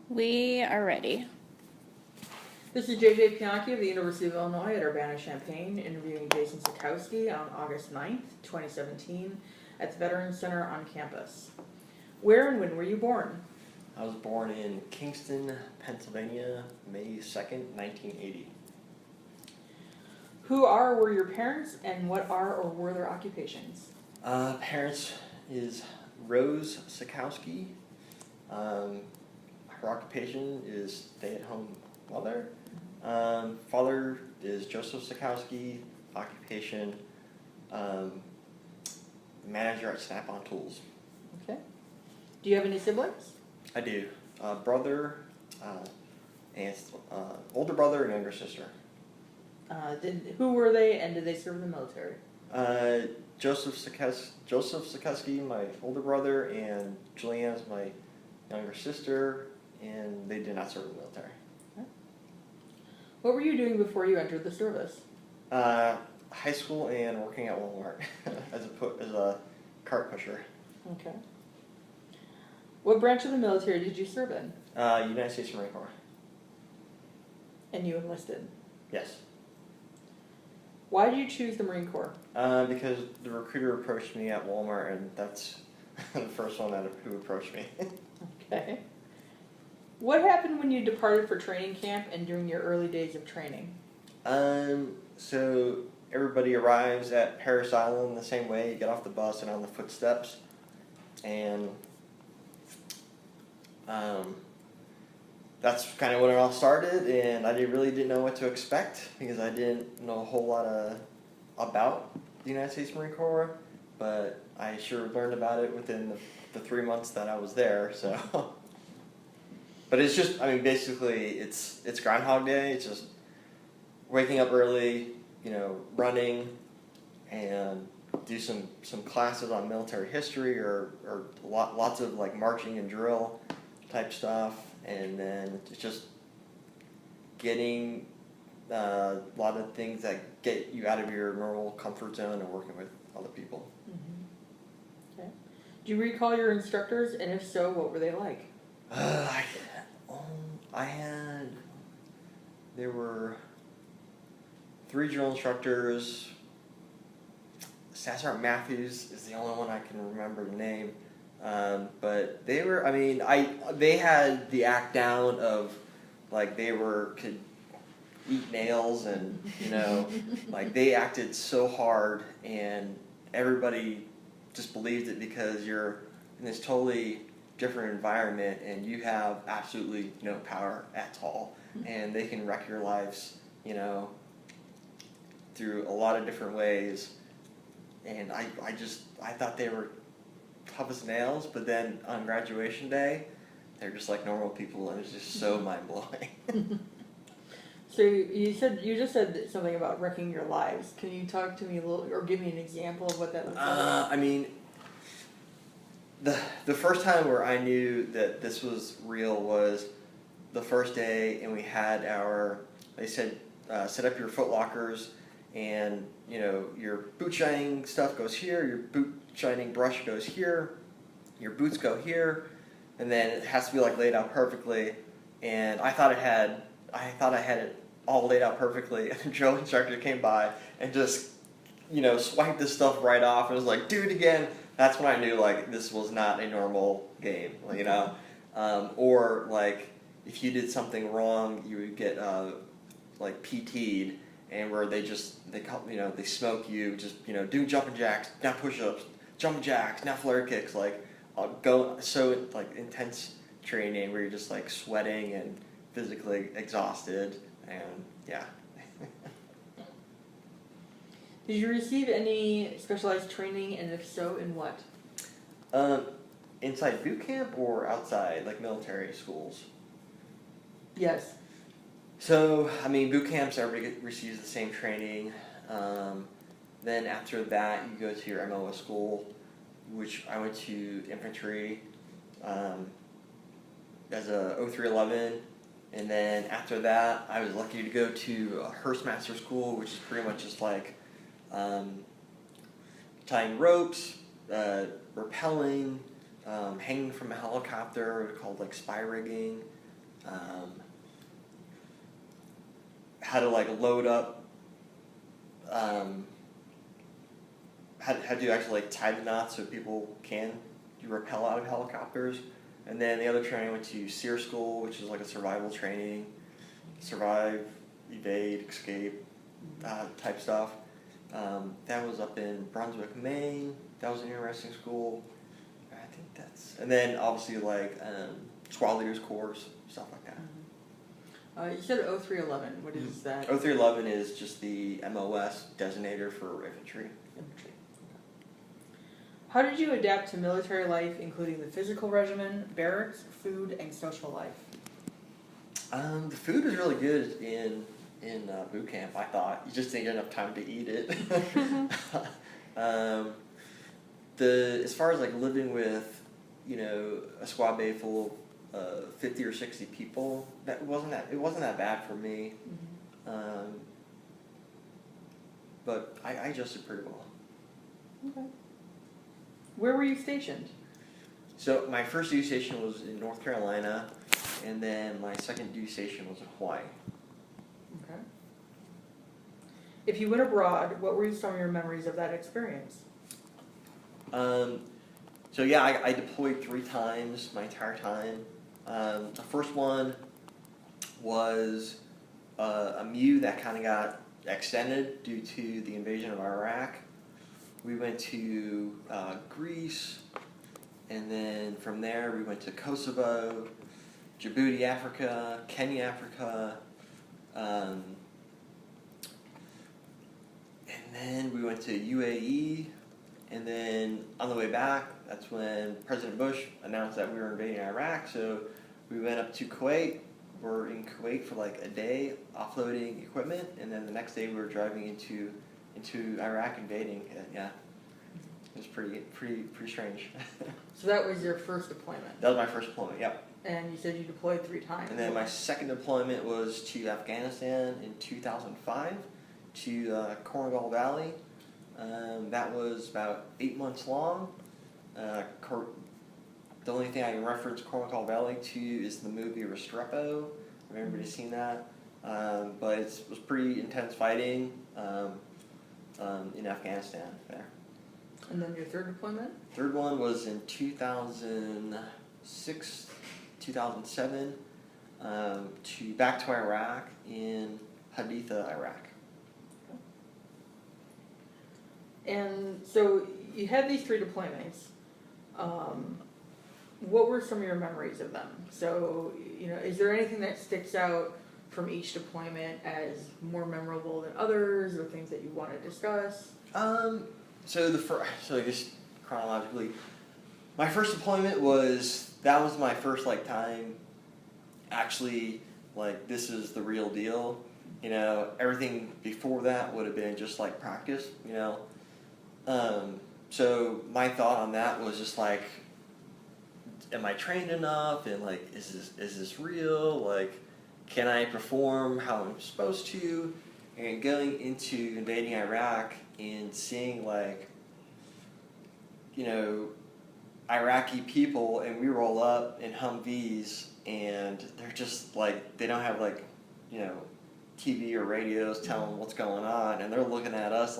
We are ready. This is JJ Pianki of the University of Illinois at Urbana-Champaign, interviewing Jason Sakowski on August 9th, 2017, at the Veterans Center on campus. Where and when were you born? I was born in Kingston, Pennsylvania, May 2nd, 1980. Who are or were your parents, and what are or were their occupations? Parents is Rose Sakowski. Her occupation is stay-at-home mother. Father is Joseph Sakowski. Occupation, manager at Snap-on Tools. Okay. Do you have any siblings? I do. Brother, and older brother and younger sister. Who were they, and did they serve in the military? Joseph Sakowski, my older brother, and Julianne's my younger sister, and they did not serve in the military. Okay. What were you doing before you entered the service? High school and working at Walmart as a cart pusher. Okay. What branch of the military did you serve in? United States Marine Corps. And you enlisted? Yes. Why did you choose the Marine Corps? Because the recruiter approached me at Walmart, and that's the first one who approached me. Okay. What happened when you departed for training camp and during your early days of training? So everybody arrives at Paris Island the same way. You get off the bus and on the footsteps, and that's kind of when it all started. And I really didn't know what to expect because I didn't know a whole lot about the United States Marine Corps, but I sure learned about it within the 3 months that I was there. So. But it's just, basically, it's Groundhog Day. It's just waking up early, running, and do some classes on military history or lots of like marching and drill type stuff, and then it's just getting a lot of things that get you out of your normal comfort zone and working with other people. Mm-hmm. Okay. Do you recall your instructors, and if so, what were they like? There were 3 drill instructors. Sergeant Matthews is the only one I can remember the name. But they were, they had the act down of, like, could eat nails and, like, they acted so hard, and everybody just believed it because you're in this totally different environment and you have absolutely no power at all, and they can wreck your lives, through a lot of different ways. And I thought they were tough as nails, but then on graduation day, they're just like normal people, and it's just so mind-blowing. So you just said something about wrecking your lives. Can you talk to me a little, or give me an example of what that looks like? The first time where I knew that this was real was the first day, and we had they said, set up your foot lockers, and, your boot shining stuff goes here, your boot shining brush goes here, your boots go here, and then it has to be, like, laid out perfectly. And I thought I had it all laid out perfectly, and the drill instructor came by and just, swiped this stuff right off and was like, do it again. That's when I knew, like, this was not a normal game, or, like, if you did something wrong, you would get, like, PT'd, and where they smoke you, just, do jumping jacks, now push-ups, jumping jacks, now flare kicks, like, like, intense training where you're just, like, sweating and physically exhausted, and, yeah. Did you receive any specialized training, and if so, in what? Inside boot camp or outside, like military schools? Yes. So, boot camps, everybody receives the same training. Then after that, you go to your MOS school, which I went to infantry as a 0311. And then after that, I was lucky to go to a Hearstmaster school, which is pretty much just like tying ropes, rappelling, hanging from a helicopter, called like spy rigging, how to like load up, how to actually like tie the knots so people can rappel out of helicopters. And then the other training I went to SEER school, which is like a survival training, survive, evade, escape, type stuff. That was up in Brunswick, Maine. That was an interesting school. I think that's, and then obviously like squad leaders course, stuff like that. You said 0311. What is that? 0311 is just the MOS designator for infantry. Infantry. How did you adapt to military life, including the physical regimen, barracks, food, and social life? The food was really good in boot camp. I thought you just didn't get enough time to eat it. As far as like living with, a squad bay full of 50 or 60 people, it wasn't that bad for me. But I adjusted pretty well. Okay. Where were you stationed? So my first duty station was in North Carolina, and then my second duty station was in Hawaii. Okay. If you went abroad, what were some of your memories of that experience? So yeah, I deployed 3 times my entire time. The first one was a MU that kind of got extended due to the invasion of Iraq. We went to Greece, and then from there we went to Kosovo, Djibouti, Africa, Kenya, Africa, and then we went to UAE, and then on the way back, that's when President Bush announced that we were invading Iraq, so we went up to Kuwait. We're in Kuwait for like a day, offloading equipment, and then the next day we were driving into Iraq invading. Yeah, it was pretty strange. So that was your first deployment? That was my first deployment, yep. And you said you deployed 3 times? And then my second deployment was to Afghanistan in 2005, to Korengal Valley. That was about 8 months long. The only thing I can reference Korengal Valley to is the movie Restrepo. Have everybody seen that? But it was pretty intense fighting in Afghanistan there. And then your third deployment? Third one was in 2006, 2007, back to Iraq in Haditha, Iraq. And so you had these 3 deployments. What were some of your memories of them? So, is there anything that sticks out from each deployment as more memorable than others, or things that you want to discuss? So I guess chronologically, my first deployment was my first time actually this is the real deal. Everything before that would have been just practice. So my thought on that was just am I trained enough, and is this real? Can I perform how I'm supposed to? And going into invading Iraq and seeing Iraqi people, and we roll up in Humvees, and they're just they don't have TV or radios telling them what's going on, and they're looking at us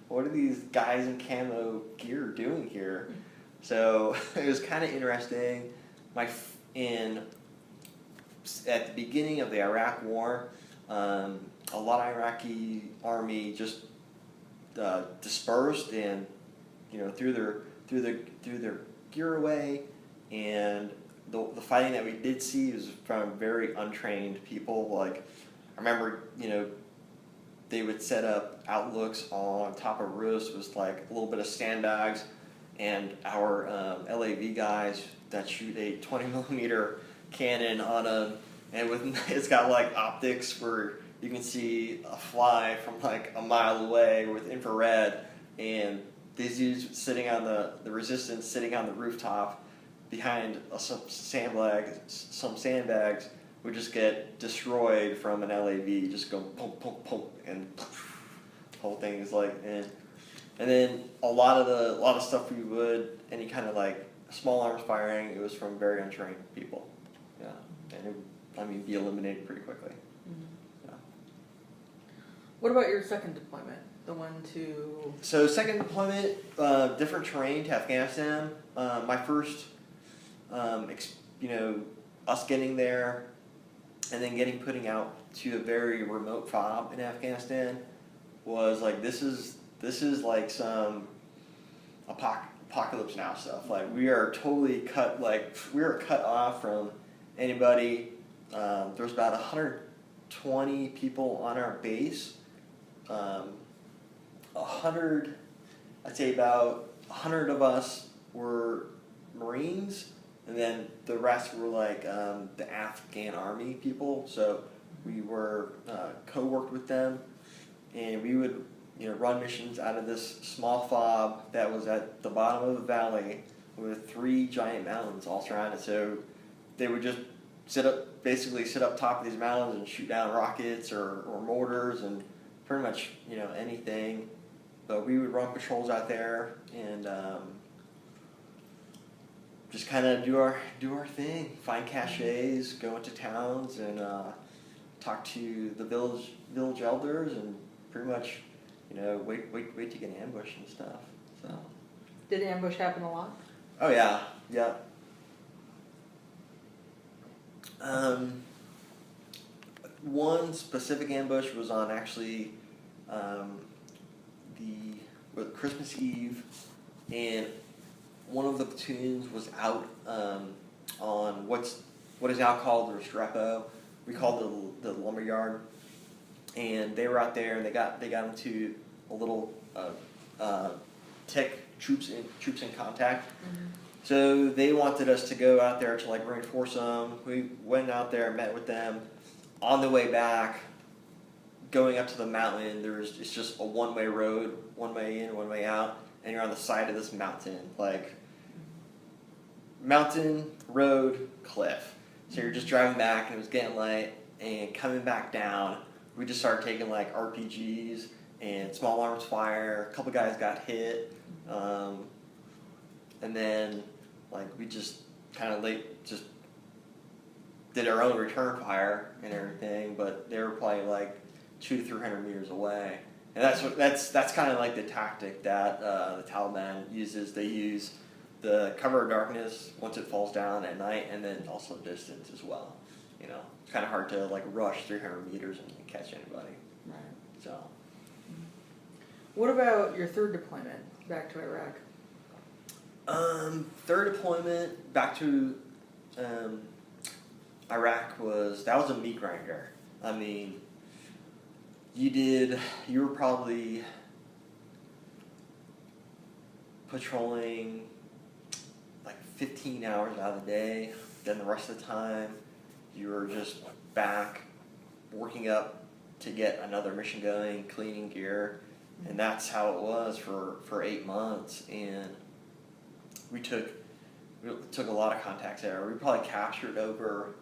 what are these guys in camo gear doing here? So it was kind of interesting. At the beginning of the Iraq War, a lot of Iraqi army just dispersed and threw their gear away, and the fighting that we did see was from very untrained people. I remember they would set up outlooks on top of roofs with a little bit of sandbags, and our LAV guys that shoot a 20mm cannon on them, and it's got optics where you can see a fly from a mile away with infrared, and these dudes sitting on the resistance sitting on the rooftop behind some sandbags would just get destroyed from an LAV, just go pump pump pump, and the whole thing is and then a lot of stuff we would, any kind of small arms firing, it was from very untrained people. Yeah, and it would, be eliminated pretty quickly. Yeah. What about your second deployment? The one to... So second deployment, different terrain to Afghanistan. My first, us getting there and then putting out to a very remote fob in Afghanistan was like, this is like some apocalypse now stuff. Like, we are totally cut off from anybody. There's about 120 people on our base. I'd say about 100 of us were Marines, and then the rest were like the Afghan army people. So we were co-worked with them, and we would run missions out of this small fob that was at the bottom of the valley with 3 giant mountains all surrounded. So they would just sit up top of these mountains and shoot down rockets or mortars and pretty much anything. But we would run patrols out there and just kind of do our thing, find caches, go into towns and talk to the village elders and pretty much wait to get ambushed and stuff. So. Did ambush happen a lot? Oh yeah. One specific ambush was on actually Christmas Eve, and one of the platoons was out on what is now called the Restrepo. We call it the lumberyard, and they were out there and they got into a little troops in contact. Mm-hmm. So they wanted us to go out there to reinforce them. We went out there, met with them. On the way back, going up to the mountain, it's just a one-way road, one way in, one way out, and you're on the side of this mountain, mountain, road, cliff. So you're just driving back, and it was getting light, and coming back down, we just started taking RPGs and small arms fire. A couple guys got hit, and then we just kind of just did our own return fire and everything, but they were probably 200 to 300 meters away. And that's kind of the tactic that the Taliban uses. They use the cover of darkness once it falls down at night, and then also distance as well. It's kind of hard to rush 300 meters and catch anybody. Right. So. What about your third deployment back to Iraq? Third deployment back to Iraq was a meat grinder. I mean, you were probably patrolling 15 hours out of the day. Then the rest of the time, you were just back working up to get another mission going, cleaning gear, and that's how it was for 8 months. And we took a lot of contacts there. We probably captured over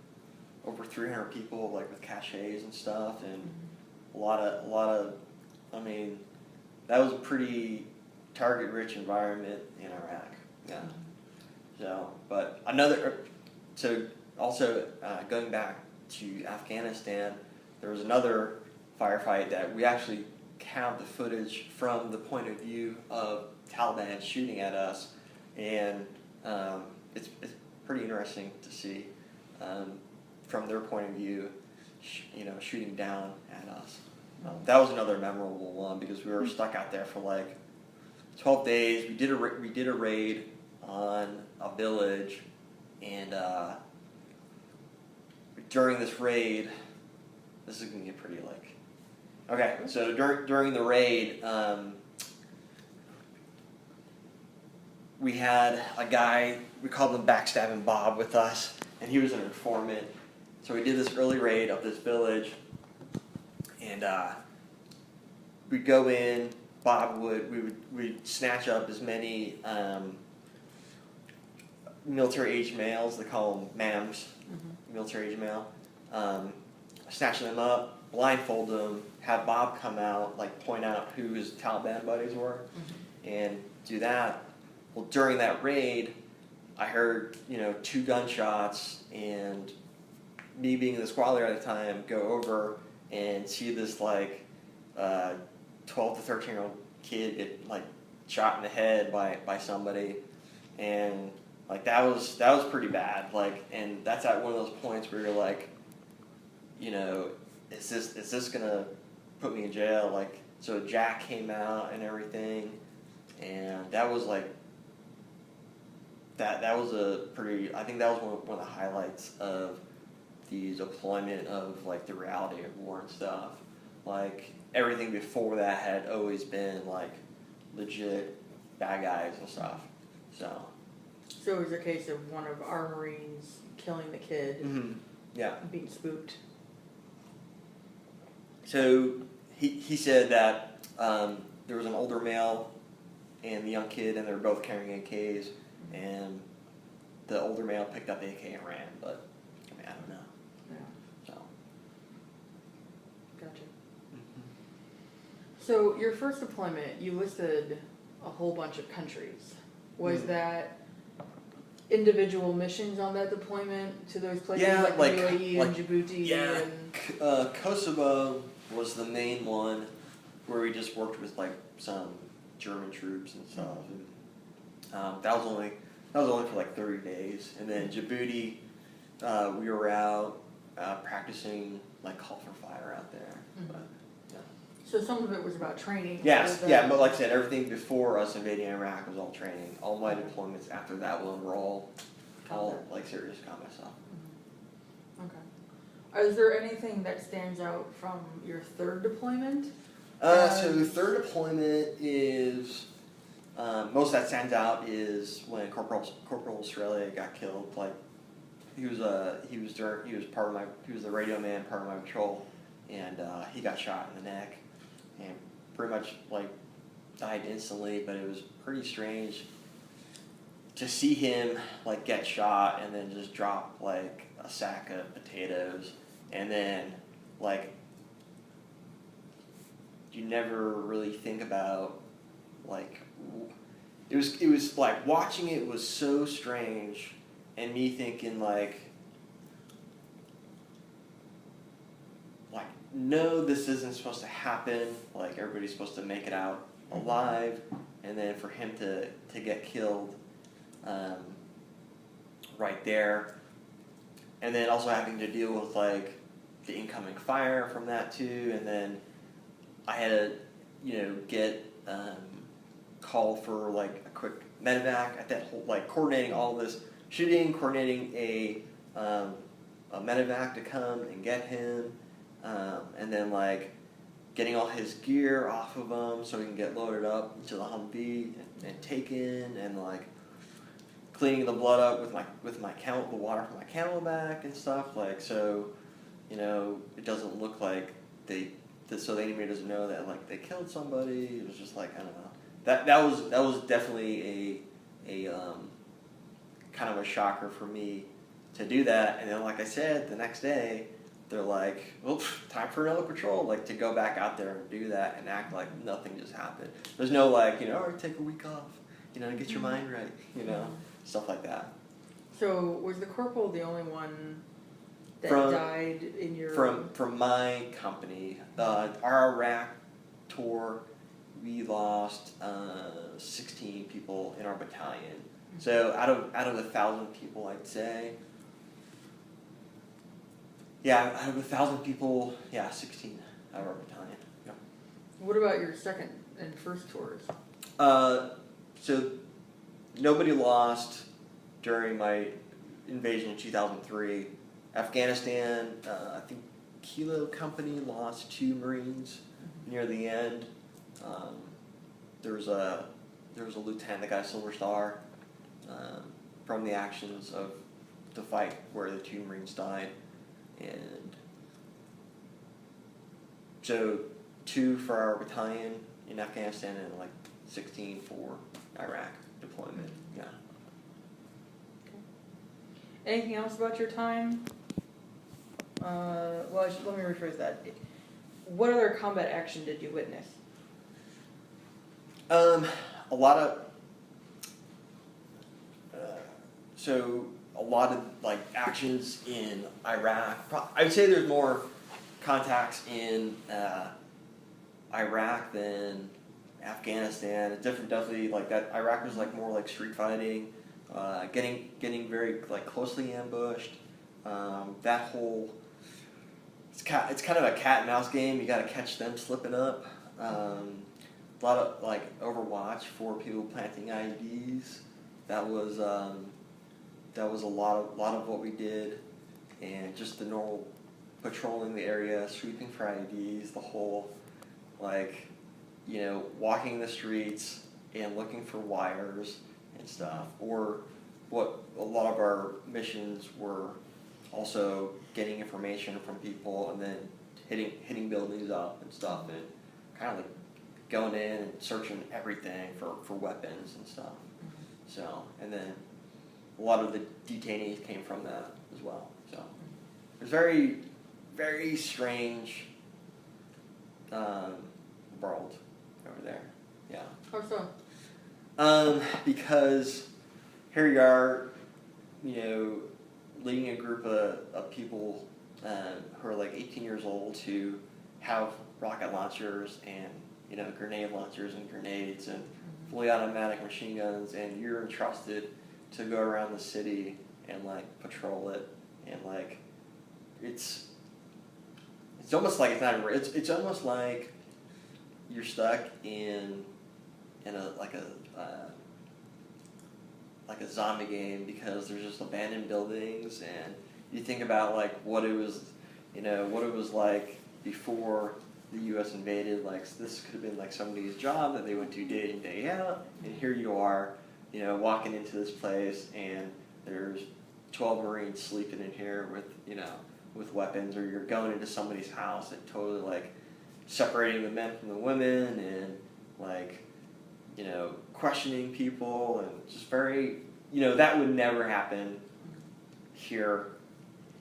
300 people with caches and stuff, and a lot of I mean, that was a pretty target rich environment in Iraq. Yeah. So, but going back to Afghanistan, there was another firefight that we actually have the footage from the point of view of Taliban shooting at us, and it's pretty interesting to see from their point of view, shooting down at us. That was another memorable one because we were stuck out there for 12 days. We did a raid on a village, and during this raid, this is gonna get pretty okay. So during the raid, we had a guy, we called him Backstabbing Bob, with us, and he was an informant. So we did this early raid of this village, and we'd go in. We'd snatch up as many military-age males. They call them MAMs, military-age male. Snatch them up, blindfold them, have Bob come out, point out who his Taliban buddies were, and do that. Well, during that raid, I heard 2 gunshots, and me being the squad leader at the time, go over and see this like 12 to 13-year-old kid get like shot in the head by somebody, and like that was pretty bad. Like, and that's at one of those points where you're like, you know, is this gonna put me in jail? Like, so Jack came out and everything, and that was like that was a pretty. I think that was one of the highlights of the deployment of like the reality of war and stuff. Like everything before that had always been like legit bad guys and stuff. So it was a case of one of our Marines killing the kid, yeah, being spooked. So he said that there was an older male and the young kid, and they were both carrying AKs, and the older male picked up the AK and ran. But I mean, I don't know. Yeah. So Gotcha. So your first deployment, you listed a whole bunch of countries. Was that individual missions on that deployment to those places, Yeah, like like- the UAE and like- Djibouti? yeah. And Kosovo was the main one where we just worked with like some German troops and stuff. And, that was only for like 30 days, and then Djibouti, we were out practicing like call for fire out there. But, yeah. so some of it was about training. Yes, rather yeah, than- but like I said, everything before us invading Iraq was all training. All my deployments after that one were all like serious combat stuff. Okay. Is there anything that stands out from your third deployment? So the third deployment is most that stands out is when Corporal Australia got killed. Like he was the radio man, part of my patrol, and he got shot in the neck and pretty much like died instantly. But it was pretty strange to see him like get shot and then just drop like a sack of potatoes, and then like you never really think about like it was like watching it was so strange, and me thinking like no, this isn't supposed to happen, like everybody's supposed to make it out alive, and then for him to get killed right there, and then also having to deal with like the incoming fire from that too, and then I had to get called for like a quick medevac at that whole, like coordinating all this shooting, coordinating a medevac to come and get him, and then like getting all his gear off of him so he can get loaded up into the Humvee and taken, and like cleaning the blood up with my the water from my camelback and stuff, like so it doesn't look like so the enemy doesn't know that like they killed somebody. It was just like, I don't know. That was definitely a kind of a shocker for me to do that. And then like I said, the next day they're like, well, time for another patrol, like to go back out there and do that and act like nothing just happened. There's no like, all right, take a week off, get your mind right, stuff like that. So was the corporal the only one that died in your... From my company, our Iraq tour, we lost 16 people in our battalion. So out of 1,000 people, I'd say, out of 1,000 people, 16 out of our battalion. Yeah. What about your second and first tours? So nobody lost during my invasion in 2003. Afghanistan, I think Kilo Company lost 2 Marines near the end. There was a lieutenant that got a Silver Star from the actions of the fight where the 2 Marines died, and so 2 for our battalion in Afghanistan and like 16 for Iraq deployment. Yeah. Okay. Anything else about your time? Let me rephrase that. What other combat action did you witness? A lot of a lot of like actions in Iraq. I would say there's more contacts in Iraq than Afghanistan. It's different, definitely like that. Iraq was like more like street fighting, getting very like closely ambushed. That whole it's kind of a cat and mouse game. You got to catch them slipping up. A lot of like Overwatch for people planting IEDs. That was a lot of what we did, and just the normal patrolling the area, sweeping for IEDs, the whole like, you know, walking the streets and looking for wires and stuff. Or what a lot of our missions were also getting information from people and then hitting buildings up and stuff, and kind of like going in and searching everything for weapons and stuff. So, and then a lot of the detainees came from that as well. So it was very, very strange world over there. Yeah. How so? Because here you are, you know, leading a group of people who are like 18 years old to have rocket launchers and, you know, grenade launchers and grenades and fully automatic machine guns, and you're entrusted to go around the city and like patrol it, and like it's almost like it's not it's almost like you're stuck in a like a zombie game, because there's just abandoned buildings, and you think about like what it was like before the U.S. invaded. Like, this could have been like somebody's job that they went to day in, day out, and here you are, you know, walking into this place, and there's 12 Marines sleeping in here with, you know, with weapons, or you're going into somebody's house and totally like separating the men from the women, and like, you know, questioning people, and just very, you know, that would never happen here,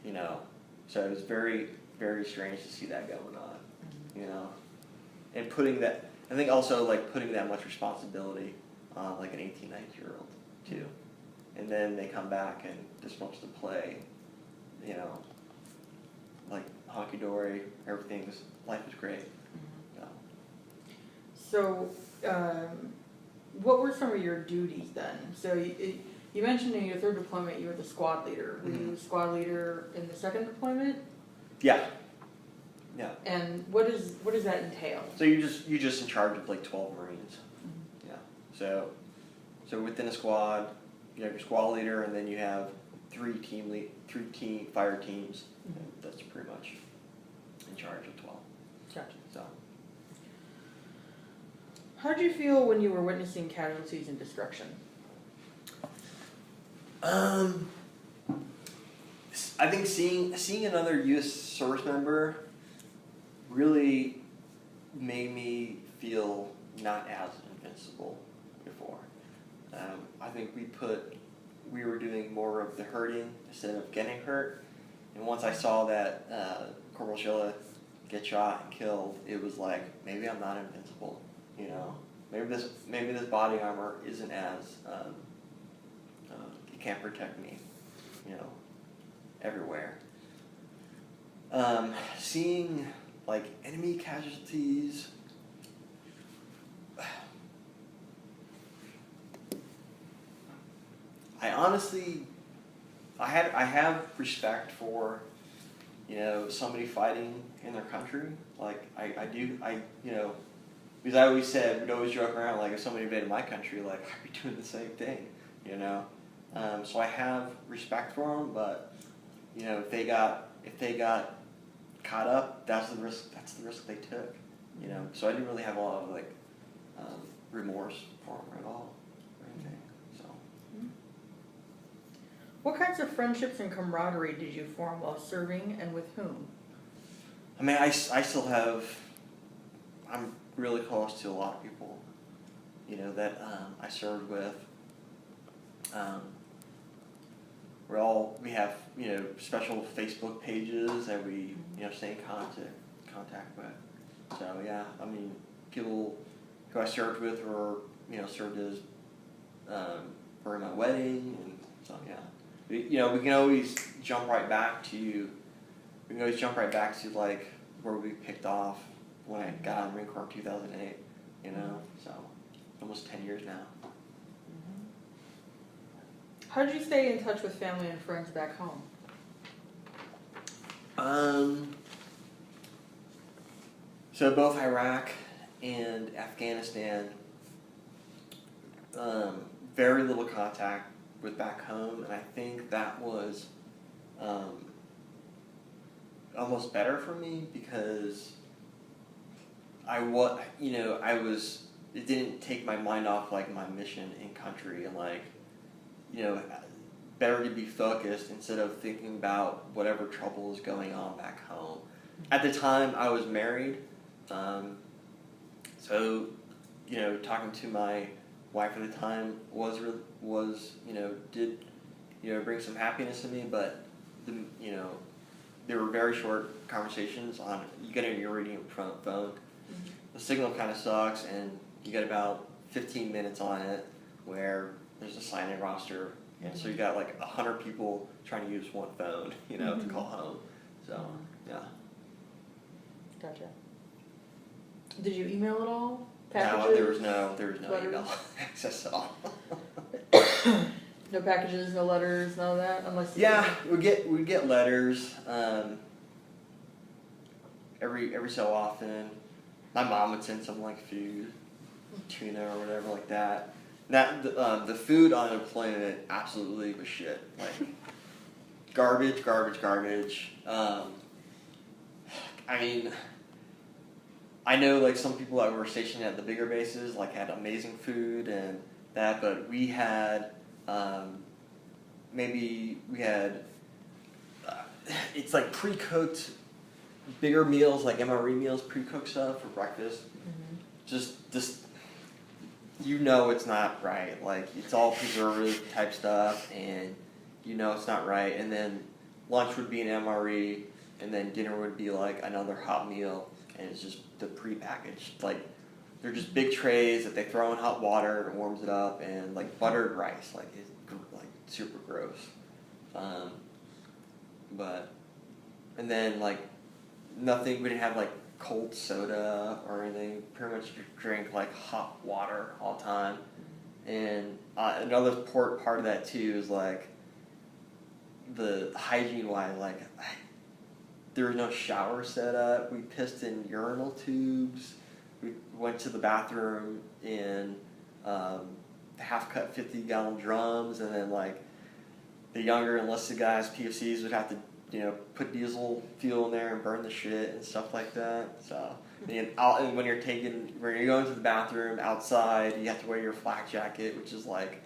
you know. So it was very, very strange to see that going on, you know, and putting that, I think also like putting that much responsibility on like an 18, 19-year-old too. And then they come back and just wants to play, you know, like honky-dory, life is great. So, what were some of your duties then? So you mentioned in your third deployment you were the squad leader. Were you squad leader in the second deployment? Yeah. Yeah. And what does that entail? So you're just in charge of like 12 Marines. Yeah. So within a squad, you have your squad leader, and then you have three fire teams. That's pretty much in charge of 12. Gotcha. So. How did you feel when you were witnessing casualties and destruction? I think seeing another U.S. service member really made me feel not as invincible before. I think we were doing more of the hurting instead of getting hurt. And once I saw that Corporal Schilla get shot and killed, it was like, maybe I'm not invincible. You know, maybe this body armor isn't as it can't protect me, you know, everywhere. Seeing like enemy casualties, I honestly, I have respect for, you know, somebody fighting in their country. Like I do, you know. Because I always said, we'd always joke around, like, if somebody invaded my country, like, I'd be doing the same thing, you know? So I have respect for them, but, you know, if they got caught up, that's the risk they took, you know? So I didn't really have a lot of, like, remorse for them at all, or anything, so. What kinds of friendships and camaraderie did you form while serving, and with whom? I mean, I still have, I'm really close to a lot of people, you know, that I served with. We have, you know, special Facebook pages that we, you know, stay in contact with. So yeah, I mean, people who I served with were, you know, served as for my wedding, and so yeah. we can always jump right back to like where we picked off when I got out of the Marine Corps in 2008. So almost 10 years now. How did you stay in touch with family and friends back home? So both Iraq and Afghanistan, very little contact with back home, and I think that was almost better for me because it didn't take my mind off like my mission in country and like, better to be focused instead of thinking about whatever trouble is going on back home. At the time, I was married, so talking to my wife at the time did bring some happiness to me, but there were very short conversations on you get in your reading phone. Mm-hmm. The signal kind of sucks, and you get about 15 minutes on it where there's a sign-in roster, and so you got like 100 people trying to use one phone, to call home. So yeah. Gotcha. Did you email at all? Packages? No, there was no letters? Email access at all. No packages, no letters, none of that, unless. We'd get letters every so often. My mom would send some like food, tuna or whatever like that. The food on deployment absolutely was shit. Like garbage. I mean, I know like some people that were stationed at the bigger bases like had amazing food and that, but we had it's like pre-cooked bigger meals, like MRE meals, pre-cooked stuff for breakfast. Mm-hmm. Just it's not right. Like it's all preservative type stuff, and it's not right. And then lunch would be an MRE, and then dinner would be like another hot meal, and it's just the pre-packaged. Like they're just big trays that they throw in hot water and it warms it up, and like buttered rice, like it's like super gross. And then like nothing. We didn't have like cold soda or anything. Pretty much drink like hot water all the time. And another part of that too is like the hygiene wise, like there was no shower set up. We pissed in urinal tubes. We went to the bathroom in half-cut 50-gallon drums, and then like the younger enlisted guys, PFCs, would have to put diesel fuel in there and burn the shit and stuff like that. So and when you're going to the bathroom outside, you have to wear your flak jacket, which is like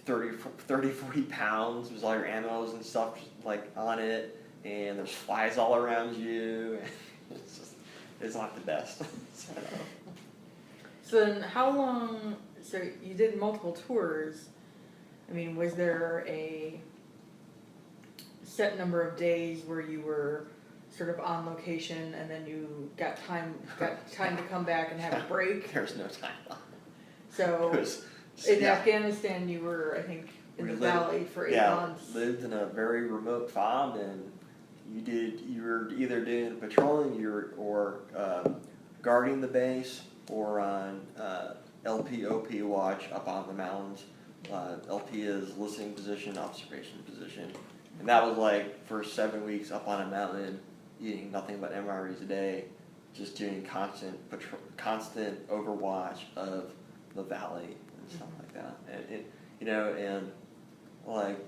30, 40 pounds with all your ammos and stuff like on it, and there's flies all around you. It's not the best. So then how long, so you did multiple tours. I mean, was there a set number of days where you were sort of on location and then you got time to come back and have a break? There's no time. So in Afghanistan you were, I think, in the valley for 8 months. Lived in a very remote fob, and you were either doing patrolling or guarding the base or on LP/OP watch up on the mountains. LP is listening position, observation position. And that was like for 7 weeks up on a mountain, eating nothing but MREs a day, just doing constant overwatch of the valley and stuff like that. And like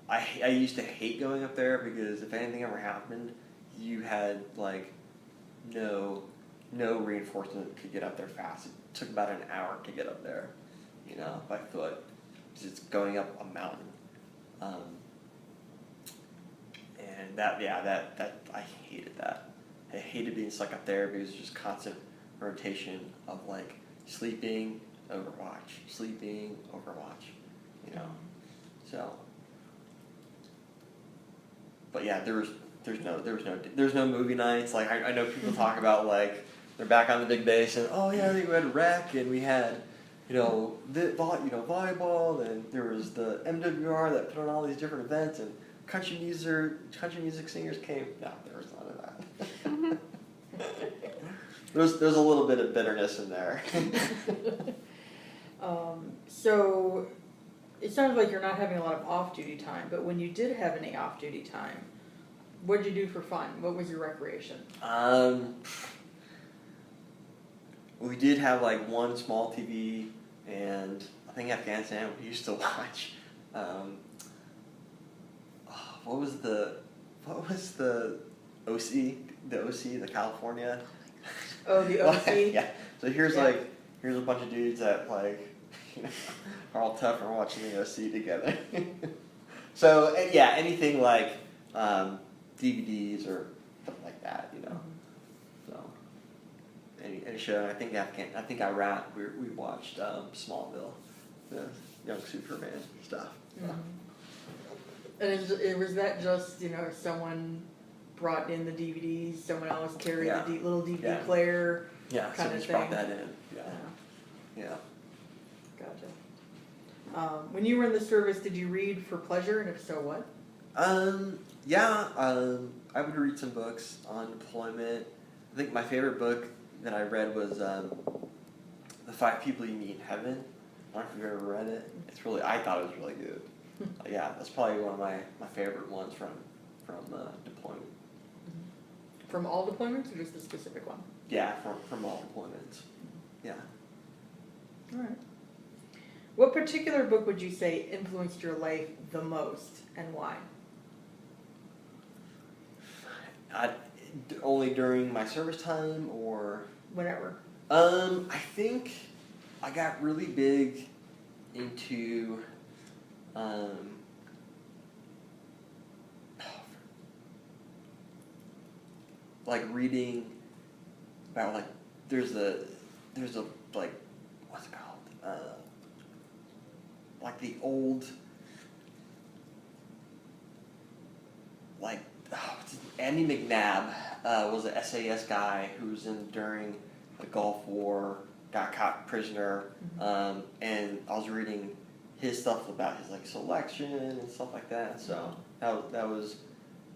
I used to hate going up there because if anything ever happened, you had like no reinforcement to get up there fast. It took about an hour to get up there, by foot, because it's going up a mountain. And that I hated that. I hated being stuck up there because it's just constant rotation of like sleeping, overwatch, So, but yeah, there's no movie nights. Like I know people talk about like they're back on the big base and we had rec and we had volleyball, and there was the MWR that put on all these different events, and country music singers came. No, there was none of that. There's a little bit of bitterness in there. So it sounds like you're not having a lot of off-duty time, but when you did have any off-duty time, what did you do for fun? What was your recreation? We did have like one small TV, and I think Afghanistan we used to watch. What was the OC? The OC, the California. Oh, the OC. Yeah. So here's a bunch of dudes that are all tough and we're watching the OC together. So anything like DVDs or something like that, So any show. I think Iraq. We watched Smallville, the Young Superman stuff. Mm-hmm. And was that just someone brought in the DVDs, someone else carried the little DVD player? Yeah, kind of thing. brought that in. Yeah. Gotcha. When you were in the service, did you read for pleasure, and if so, what? I would read some books on deployment. I think my favorite book that I read was The 5 People You Meet in Heaven. I don't know if you've ever read it. I thought it was really good. That's probably one of my favorite ones from deployment. From all deployments, or just a specific one? Yeah, from all deployments. Yeah. All right. What particular book would you say influenced your life the most, and why? Only during my service time, or whenever? I think I got really big into like reading about there's a what's it called, like the old Andy McNabb was an SAS guy who was in during the Gulf War, got caught prisoner, and I was reading his stuff about his selection and stuff like that. So that was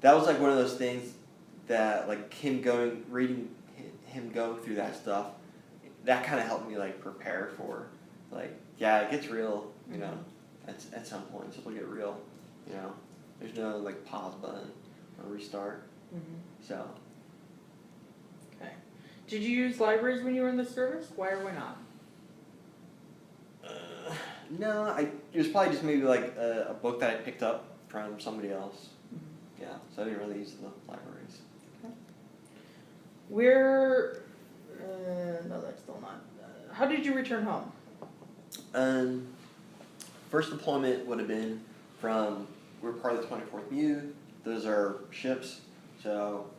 one of those things that reading him going through that stuff, that kind of helped me prepare for it gets real, at some point it'll get real, there's no pause button or restart. So okay, did you use libraries when you were in the service? Why or why not? No, it was probably just maybe a book that I picked up from somebody else. Yeah, so I didn't really use the libraries. Okay. Where? No, that's still not. How did you return home? First deployment would have been we were part of the 24th MU. Those are ships. So,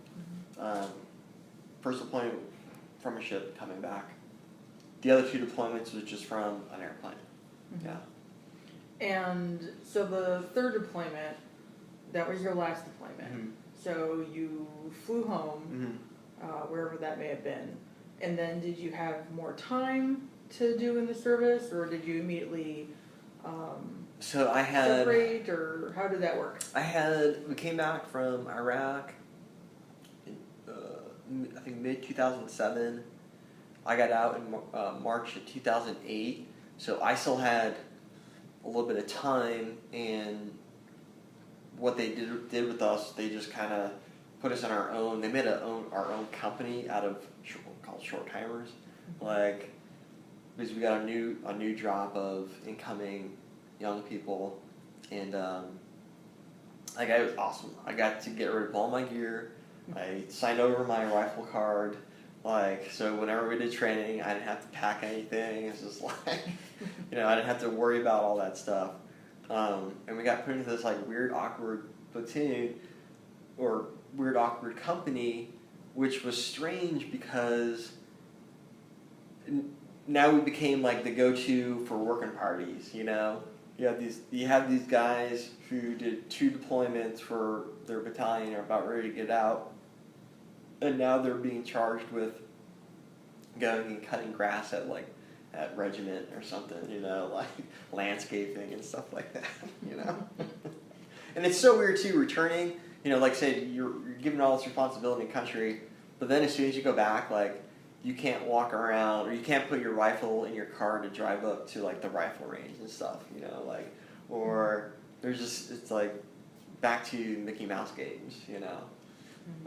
first deployment from a ship coming back. The other 2 deployments was just from an airplane. Yeah. And so the third deployment, that was your last deployment. So you flew home, wherever that may have been. And then did you have more time to do in the service, or did you immediately so I had separate, or how did that work? We came back from Iraq in, I think mid-2007. I got out in March of 2008, so I still had a little bit of time, and what they did with us, they just kind of put us on our own. They made our own company out of called short timers, because we got a new drop of incoming young people, and it was awesome. I got to get rid of all my gear. I signed over my rifle card. So whenever we did training, I didn't have to pack anything. It's just I didn't have to worry about all that stuff. And we got put into this weird, awkward platoon, or weird, awkward company, which was strange because now we became the go-to for working parties. You have these guys who did 2 deployments for their battalion, are about ready to get out, and now they're being charged with going and cutting grass at at regiment or something, you know, like landscaping and stuff like that, you know. And it's so weird too, returning, you know, like say you're given all this responsibility in country, but then as soon as you go back, like you can't walk around or you can't put your rifle in your car to drive up to like the rifle range and stuff, you know, like, or there's just, it's like back to Mickey Mouse games, you know,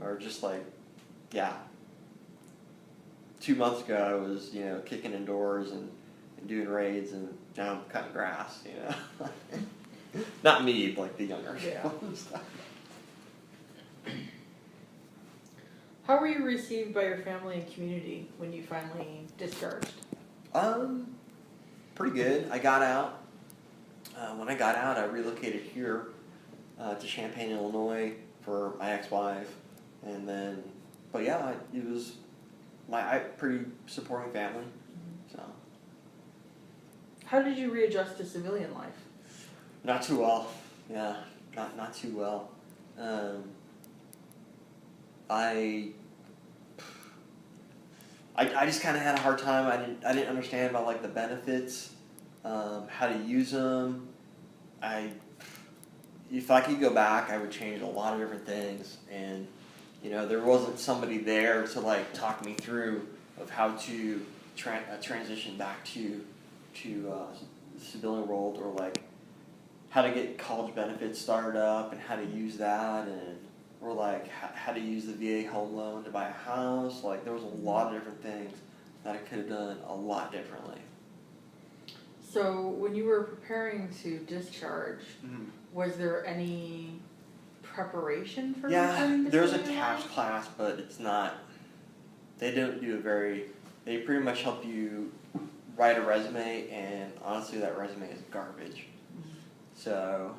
or just like, yeah. 2 months ago I was, you know, kicking indoors and doing raids, and now I'm cutting grass, you know. Not me, but like the younger people and stuff. How were you received by your family and community when you finally discharged? Pretty good. I got out. When I got out, I relocated here to Champaign, Illinois for my ex-wife, and then, but yeah, it was my pretty supporting family. So. How did you readjust to civilian life? Not too well. Yeah, not too well. I just kind of had a hard time. I didn't understand about like the benefits, how to use them. If I could go back, I would change a lot of different things, and you know, there wasn't somebody there to like talk me through of how to transition back to the civilian world, or like how to get college benefits started up and how to use that, and or like how to use the VA home loan to buy a house. Like there was a lot of different things that I could have done a lot differently. So when you were preparing to discharge, was there any preparation for returning to there's a civilian TAPS life? class, but it's not, they don't do they pretty much help you write a resume, and honestly that resume is garbage. So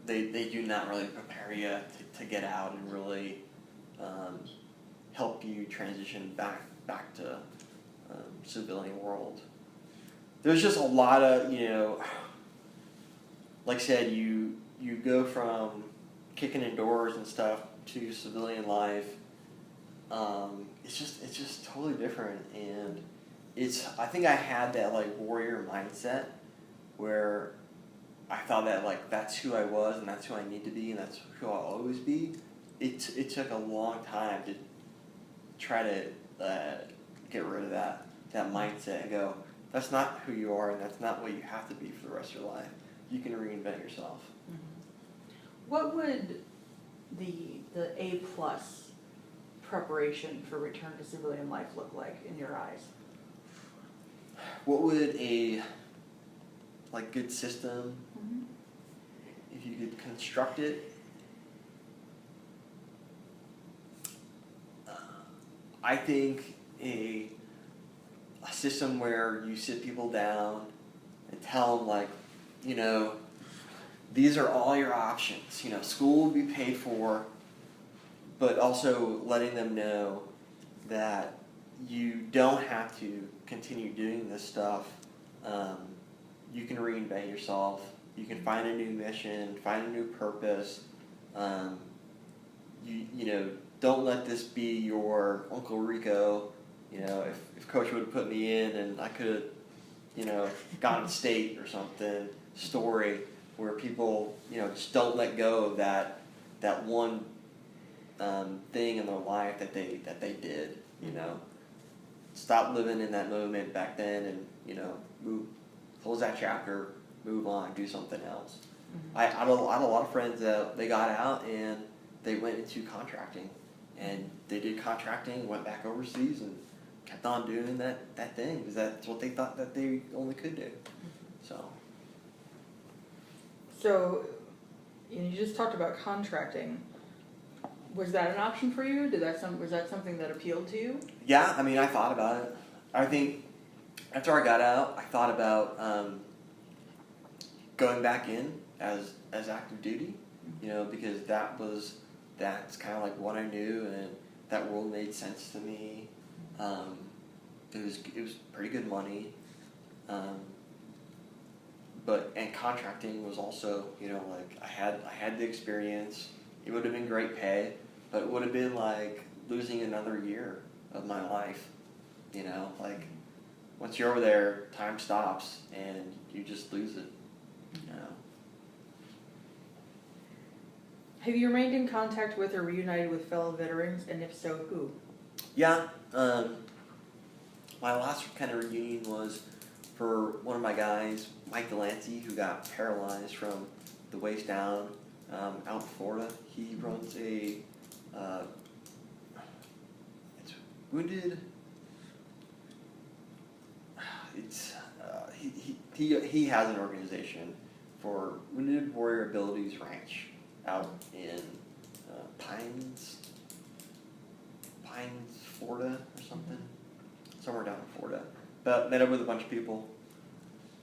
they do not really prepare you to get out and really help you transition back to civilian world. There's just a lot of, you know, like I said, you go from kicking indoors and stuff to civilian life. It's just totally different, and I think I had that like warrior mindset where I thought that like that's who I was and that's who I need to be and that's who I'll always be. It took a long time to try to get rid of that mindset and go, that's not who you are and that's not what you have to be for the rest of your life. You can reinvent yourself. What would the A+ preparation for return to civilian life look like in your eyes? What would a good system, if you could construct it? I think a system where you sit people down and tell them, like, you know, these are all your options. You know, school will be paid for, but also letting them know that you don't have to continue doing this stuff. You can reinvent yourself. You can find a new mission, find a new purpose. You know, don't let this be your Uncle Rico. You know, if Coach would have put me in and I could have, you know, gotten state or something, story where people, you know, just don't let go of that one thing in their life that they did. You know, stop living in that moment back then, and you know, close that chapter, move on, do something else. I had a lot of friends that they got out and they went into contracting, and they did contracting, went back overseas, and kept on doing that thing because that's what they thought that they only could do. So, you just talked about contracting. Was that an option for you? Was that something that appealed to you? Yeah, I mean, I thought about it. I think after I got out, I thought about going back in as active duty. You know, because that's kind of like what I knew, and that world made sense to me. It was pretty good money. And contracting was also, you know, like I had the experience. It would have been great pay, but it would have been like losing another year of my life. You know, like once you're over there, time stops and you just lose it. You know. Have you remained in contact with or reunited with fellow veterans, and if so, who? Yeah. My last kind of reunion was for one of my guys, Mike Delancey, who got paralyzed from the waist down out in Florida. He runs a it's wounded. It's he has an organization for Wounded Warrior Abilities Ranch out in Pines, Florida or something, somewhere down in Florida. But met up with a bunch of people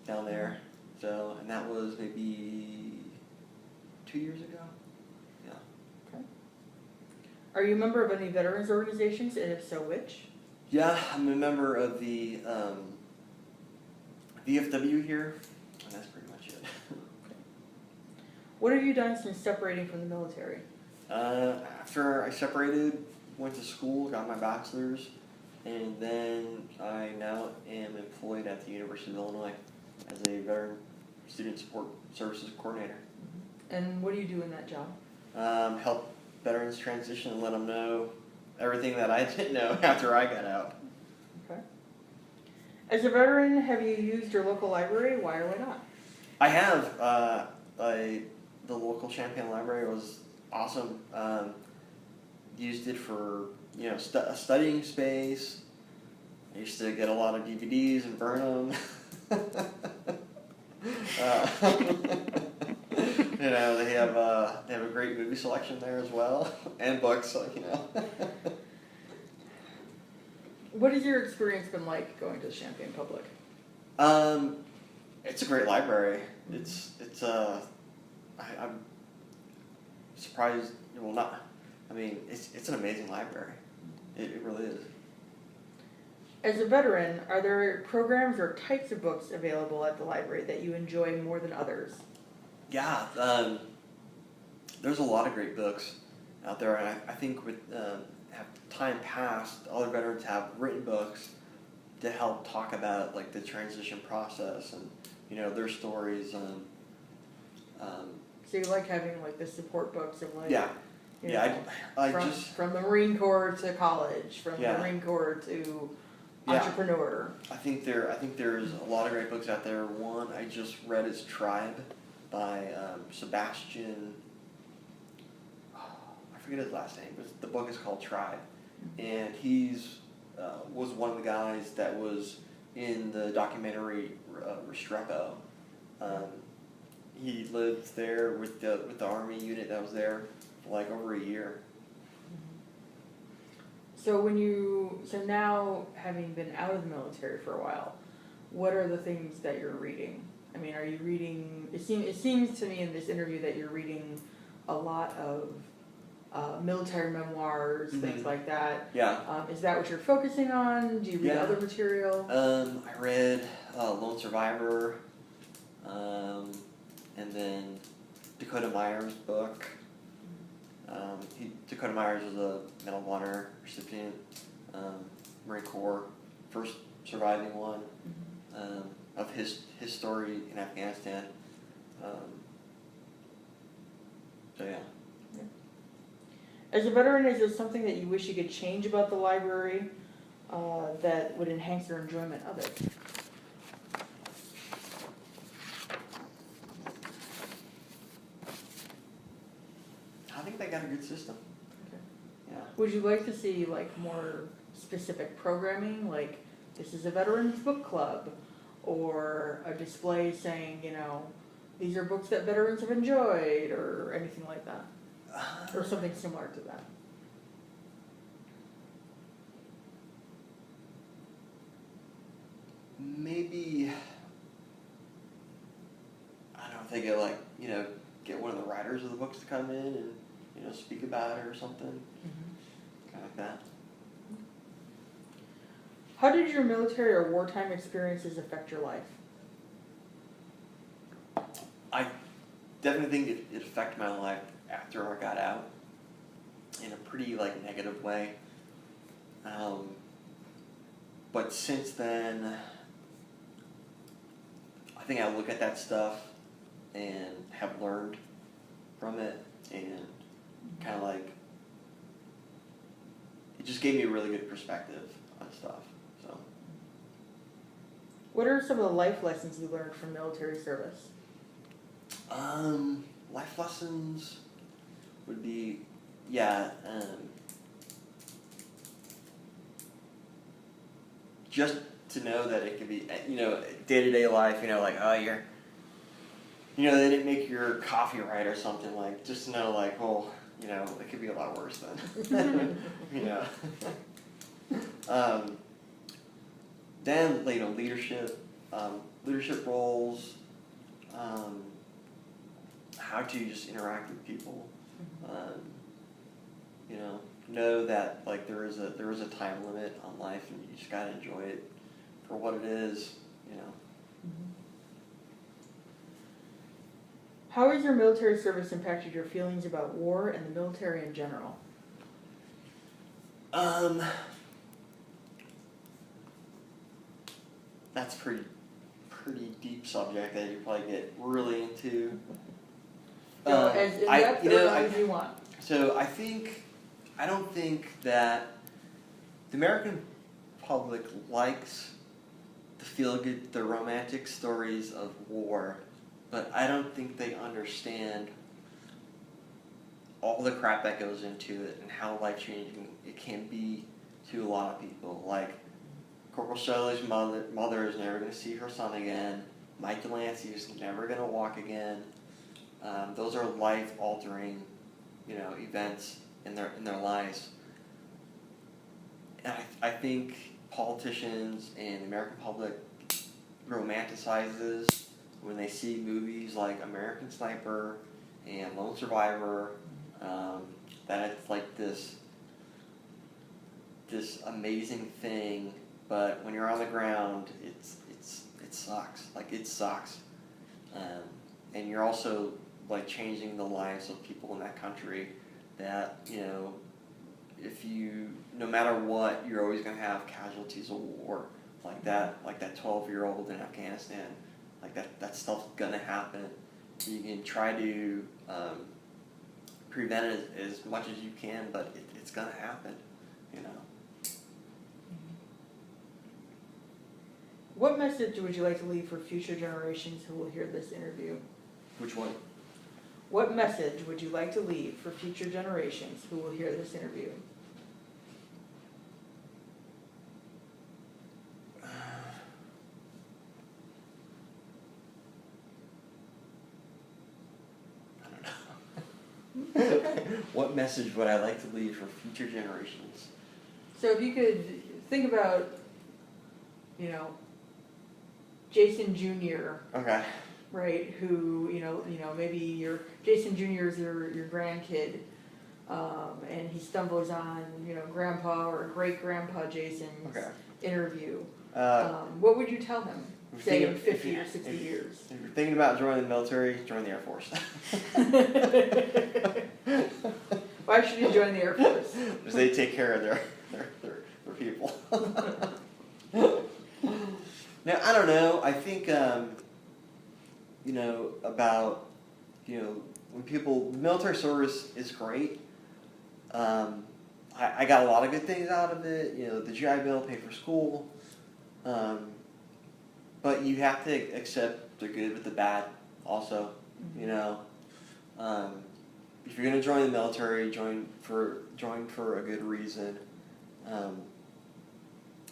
down there. So, and that was maybe 2 years ago. Yeah. Okay. Are you a member of any veterans organizations, and if so, which? Yeah, I'm a member of the VFW here, and that's pretty much it. What have you done since separating from the military? After I separated, went to school, got my bachelor's, and then I now am employed at the University of Illinois as a veteran student support services coordinator. And what do you do in that job? Help veterans transition and let them know everything that I didn't know after I got out. Okay. As a veteran, have you used your local library? Why or why not? I have. The local Champaign library was awesome. Used it for a studying space. I used to get a lot of DVDs and burn them. They have a great movie selection there as well, and books. What has your experience been like going to the Champaign Public? It's a great library. I'm surprised. Well, not. I mean, it's an amazing library. It really is. As a veteran, are there programs or types of books available at the library that you enjoy more than others? Yeah, there's a lot of great books out there, and I think with have time passed, other veterans have written books to help talk about like the transition process and their stories and. So you like having like the support books of like from the Marine Corps to college, from the Marine Corps to entrepreneur. I think there's a lot of great books out there. One I just read is Tribe by Sebastian. I forget his last name, but the book is called Tribe, and he's was one of the guys that was in the documentary Restrepo. He lived there with the Army unit that was there for like over a year. So now having been out of the military for a while, what are the things that you're reading? I mean, are you reading? It seems to me in this interview that you're reading a lot of military memoirs, things like that. Yeah. Is that what you're focusing on? Do you read other material? I read Lone Survivor, and then Dakota Meyer's book. Dakota Myers was a Medal of Honor recipient, Marine Corps, first surviving one of his story in Afghanistan. So yeah. As a veteran, is there something that you wish you could change about the library that would enhance your enjoyment of it? I think they got a good system. Okay. Yeah. Would you like to see like more specific programming, like this is a veterans book club, or a display saying, these are books that veterans have enjoyed, or anything like that? Or something similar to that? Maybe, I don't know if they get get one of the writers of the books to come in and speak about it or something, kind of like that. How did your military or wartime experiences affect your life? I definitely think it affected my life after I got out in a pretty negative way. but since then, I think I look at that stuff and have learned from it, and kind of like, it just gave me a really good perspective on stuff. So, What are some of the life lessons you learned from military service? life lessons would be, just to know that it could be, day-to-day life, like, oh, they didn't make your coffee right or something, like, just to know, like, well, it could be a lot worse then. Then, leadership roles, how to just interact with people, know that, like, there is a time limit on life, and you just gotta enjoy it for what it is. How has your military service impacted your feelings about war and the military in general? That's pretty deep subject that you probably get really into. Go as in depth or as you want. So I don't think that the American public likes the romantic stories of war, but I don't think they understand all the crap that goes into it and how life-changing it can be to a lot of people. Like, Corporal Shelley's mother is never going to see her son again. Mike Delancey is never going to walk again. Those are life-altering, events in their lives. And I think politicians and the American public romanticizes when they see movies like American Sniper and Lone Survivor, that it's like this amazing thing, but when you're on the ground, it sucks. Like, it sucks. And you're also, like, changing the lives of people in that country that, no matter what, you're always going to have casualties of war. Like that 12-year-old in Afghanistan. Like, that stuff's going to happen. You can try to prevent it as much as you can, but it's going to happen, What message would you like to leave for future generations who will hear this interview? Which one? What message would you like to leave for future generations who will hear this interview? What message would I like to leave for future generations? So if you could think about, Jason Jr. Okay. Right? Who, maybe Jason Jr. is your grandkid, and he stumbles on, Grandpa or great-grandpa Jason's interview. What would you tell him, say, in 50 or 60 years? If you're thinking about joining the military, join the Air Force. Why should you join the Air Force? Because they take care of their people. Now, I don't know. I think, about, when military service is great. I got a lot of good things out of it. The GI Bill, pay for school. But you have to accept the good with the bad also, If you're going to join the military, join for a good reason.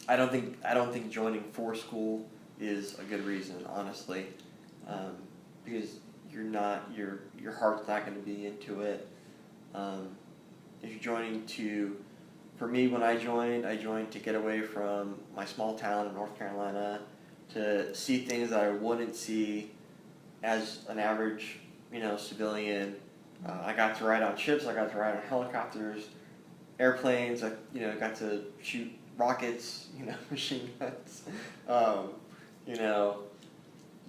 I don't think joining for school is a good reason, honestly, because your heart's not going to be into it. If you're joining for me, when I joined to get away from my small town in North Carolina, to see things that I wouldn't see as an average, civilian. I got to ride on ships. I got to ride on helicopters, airplanes. I got to shoot rockets, machine guns.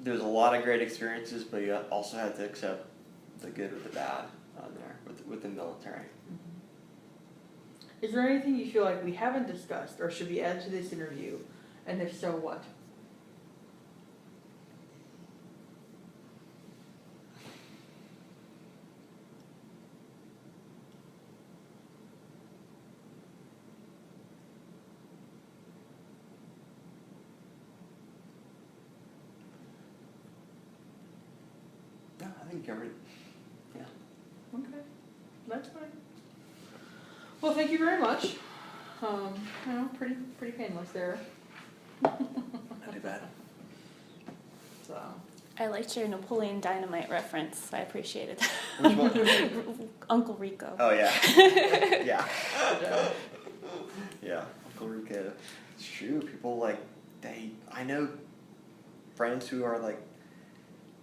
There's a lot of great experiences, but you also had to accept the good with the bad on there with the military. Is there anything you feel like we haven't discussed or should be added to this interview And if so, what? No, I think you covered it. Yeah. Okay, that's fine. Well, thank you very much. Pretty painless there. Not too bad. So. I liked your Napoleon Dynamite reference. I appreciated that. Which one? Uncle Rico. Oh yeah. Yeah. Yeah. Uncle Rico. It's true. People like I know friends who are like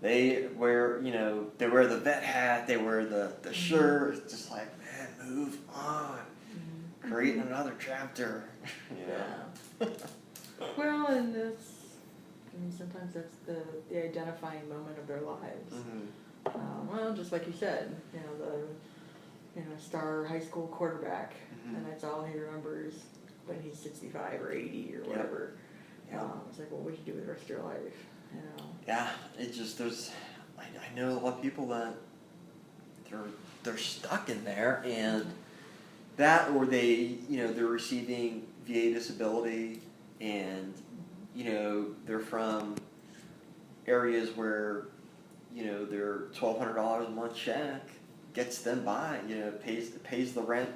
they wear the vet hat, they wear the shirt. It's just like, man, move on. Create another chapter. Yeah. Well, and sometimes that's the identifying moment of their lives. Well, just like you said, the star high school quarterback, and that's all he remembers when he's 65 or 80 or whatever. Yep. It's like, well, what did you do with the rest of your life? Yeah, it just I know a lot of people that they're stuck in there, and that, or they're receiving VA disability, and they're from areas where their $1,200 a month check gets them by, pays the rent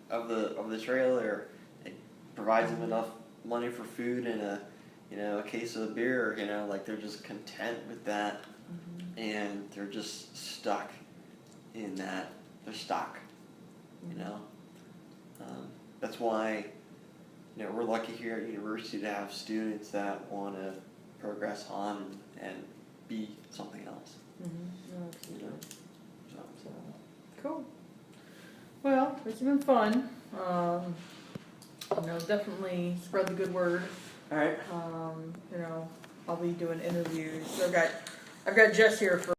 of the trailer, it provides them enough money for food and a case of beer, like they're just content with that, and they're just stuck in that. They're stuck, that's why we're lucky here at university to have students that want to progress on and be something else. So cool. Well, it's been fun. Definitely spread the good word. All right. I'll be doing interviews. So I've got Jess here for